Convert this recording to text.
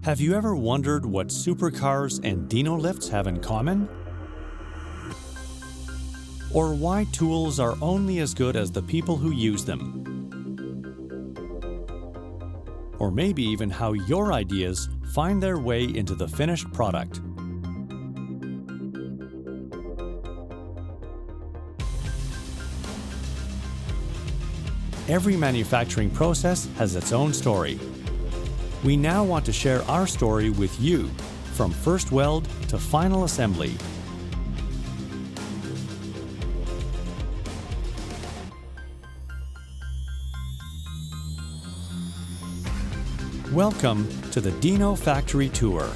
Have you ever wondered what supercars and Dinolifts have in common? Or why tools are only as good as the people who use them? Or maybe even how your ideas find their way into the finished product. Every manufacturing process has its own story. We now want to share our story with you, from first weld to final assembly. Welcome to the DINO Factory Tour.